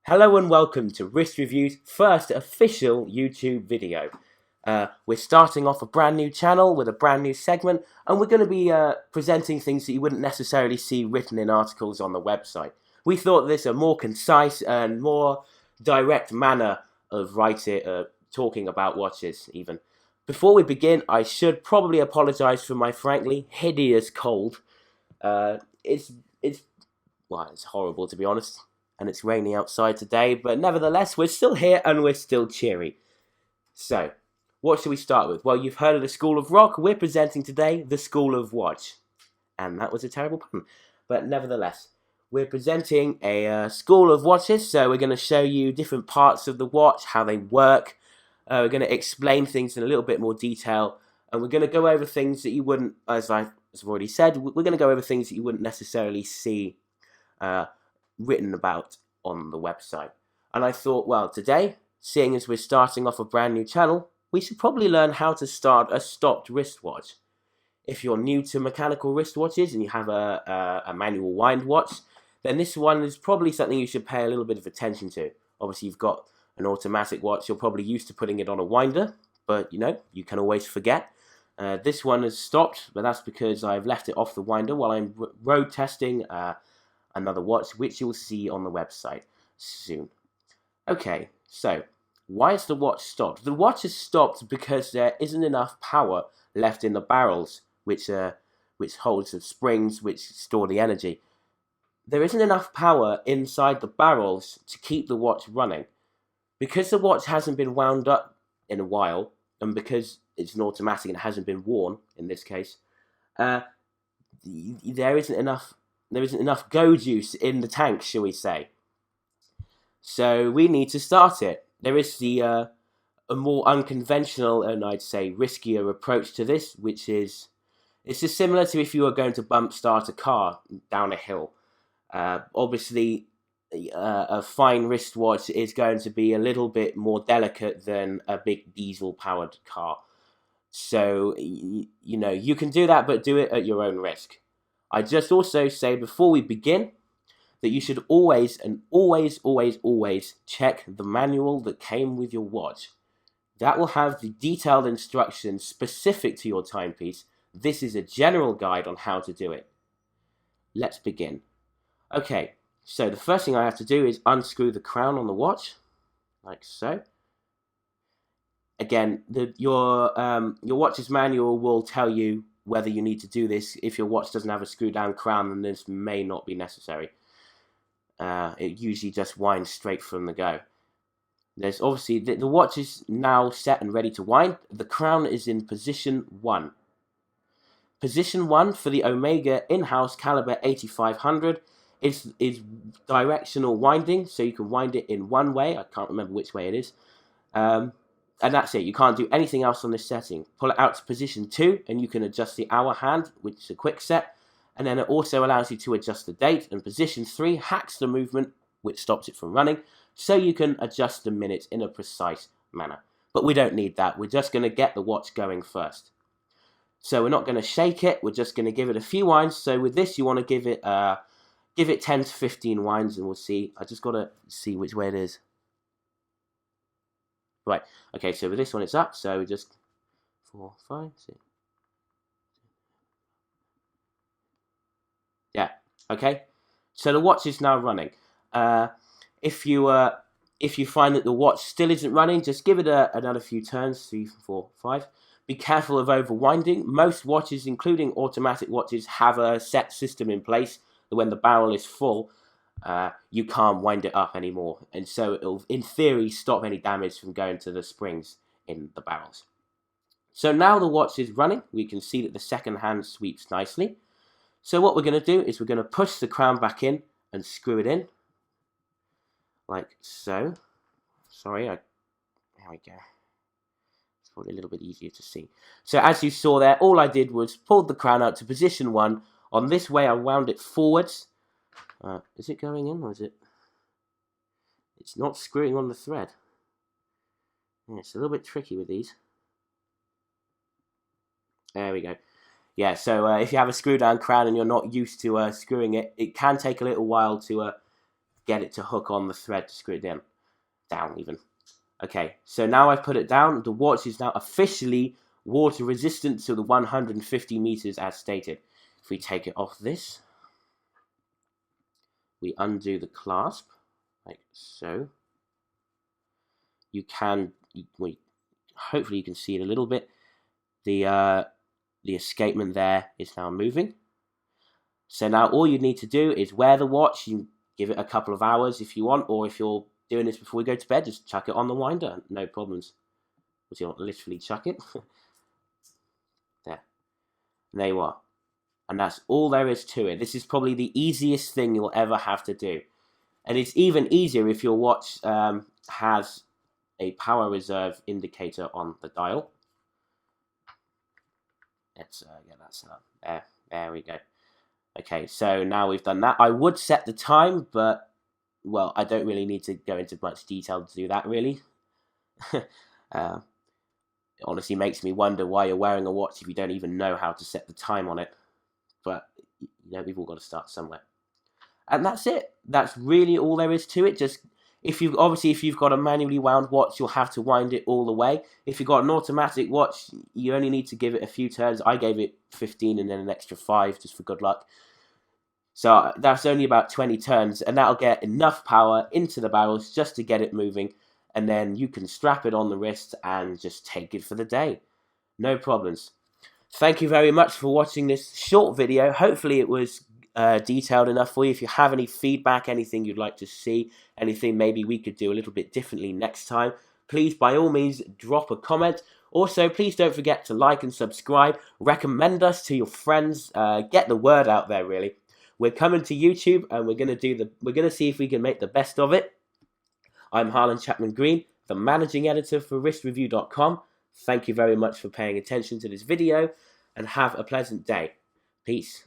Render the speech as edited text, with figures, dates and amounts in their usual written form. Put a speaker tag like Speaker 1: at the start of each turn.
Speaker 1: Hello and welcome to WristReview's first official YouTube video. We're starting off a brand new channel with a brand new segment, and we're going to be presenting things that you wouldn't necessarily see written in articles on the website. We thought this a more concise and more direct manner of talking about watches even. Before we begin, I should probably apologise for my frankly hideous cold. It's horrible, to be honest. And it's raining outside today, but nevertheless, we're still here and we're still cheery. So, what should we start with? Well, you've heard of the School of Rock. We're presenting today the School of Watch. And that was a terrible pun. But nevertheless, we're presenting a School of Watches, so we're going to show you different parts of the watch, how they work. We're going to explain things in a little bit more detail, and we're going to go over things that you wouldn't, as I've already said, we're going to go over things that you wouldn't necessarily see written about on the website. And I thought, well, today, seeing as we're starting off a brand new channel, we should probably learn how to start a stopped wristwatch. If you're new to mechanical wristwatches and you have a manual wind watch, then this one is probably something you should pay a little bit of attention to. Obviously, you've got an automatic watch, you're probably used to putting it on a winder, but you can always forget. This one is stopped, but that's because I've left it off the winder while I'm road testing another watch, which you'll see on the website soon. Okay, so why is the watch stopped? The watch is stopped because there isn't enough power left in the barrels, which holds the springs which store the energy. There isn't enough power inside the barrels to keep the watch running. Because the watch hasn't been wound up in a while, and because it's an automatic and hasn't been worn in this case, there isn't enough go juice in the tank, shall we say. So we need to start it. There is a more unconventional and I'd say riskier approach to this, which is it's just similar to if you were going to bump start a car down a hill. Obviously, a fine wristwatch is going to be a little bit more delicate than a big diesel-powered car. So, you can do that, but do it at your own risk. I just also say before we begin that you should always check the manual that came with your watch. That will have the detailed instructions specific to your timepiece. This is a general guide on how to do it. Let's begin. Okay, so the first thing I have to do is unscrew the crown on the watch, like so. Again, your watch's manual will tell you whether you need to do this. If your watch doesn't have a screw down crown, then this may not be necessary. It usually just winds straight from the go. There's obviously the watch is now set and ready to wind. The crown is in position 1. Position 1 for the Omega in-house caliber 8500 is directional winding, so you can wind it in one way. I can't remember which way it is. And that's it. You can't do anything else on this setting. Pull it out to position 2 and you can adjust the hour hand, which is a quick set. And then it also allows you to adjust the date. And position 3 hacks the movement, which stops it from running, so you can adjust the minutes in a precise manner. But we don't need that. We're just going to get the watch going first. So we're not going to shake it. We're just going to give it a few winds. So with this, you want to give it 10 to 15 winds, and we'll see. I just got to see which way it is. Right, okay, so with this one it's up, so just 4, 5, 6. Yeah, okay. So the watch is now running. If you find that the watch still isn't running, just give it another few turns, 3, 4, 5. Be careful of overwinding. Most watches, including automatic watches, have a set system in place that when the barrel is full, you can't wind it up anymore, and so it'll in theory stop any damage from going to the springs in the barrels. So now the watch is running. We can see that the second hand sweeps nicely. So what we're going to do is we're going to push the crown back in and screw it in like so. Sorry, there we go. It's probably a little bit easier to see. So as you saw there, all I did was pulled the crown out to position 1. On this way I wound it forwards. Is it going in or is it? It's not screwing on the thread. Yeah, it's a little bit tricky with these. There we go. Yeah, so if you have a screw down crown and you're not used to screwing it, it can take a little while to get it to hook on the thread to screw it down even. Okay, so now I've put it down. The watch is now officially water resistant to the 150 meters as stated. If we take it off this, we undo the clasp like so. You can, hopefully you can see it a little bit. The escapement there is now moving. So now all you need to do is wear the watch. You give it a couple of hours if you want, or if you're doing this before we go to bed, just chuck it on the winder, no problems. But you don't literally chuck it. There. And there you are. And that's all there is to it. This is probably the easiest thing you'll ever have to do. And it's even easier if your watch has a power reserve indicator on the dial. Let's get that set up. There we go. Okay, so now we've done that. I would set the time, but, well, I don't really need to go into much detail to do that, really. It honestly makes me wonder why you're wearing a watch if you don't even know how to set the time on it. But, you know, we've all got to start somewhere. And that's it. That's really all there is to it. Just, if you've got a manually wound watch, you'll have to wind it all the way. If you've got an automatic watch, you only need to give it a few turns. I gave it 15 and then an extra 5 just for good luck. So that's only about 20 turns, and that'll get enough power into the barrels just to get it moving, and then you can strap it on the wrist and just take it for the day. No problems. Thank you very much for watching this short video. Hopefully it was detailed enough for you. If you have any feedback, anything you'd like to see, anything maybe we could do a little bit differently next time, please by all means drop a comment. Also, please don't forget to like and subscribe. Recommend us to your friends. Get the word out there, really. We're coming to YouTube, and we're gonna see if we can make the best of it. I'm Harlan Chapman Green, the managing editor for wristReview.com. Thank you very much for paying attention to this video, and have a pleasant day. Peace.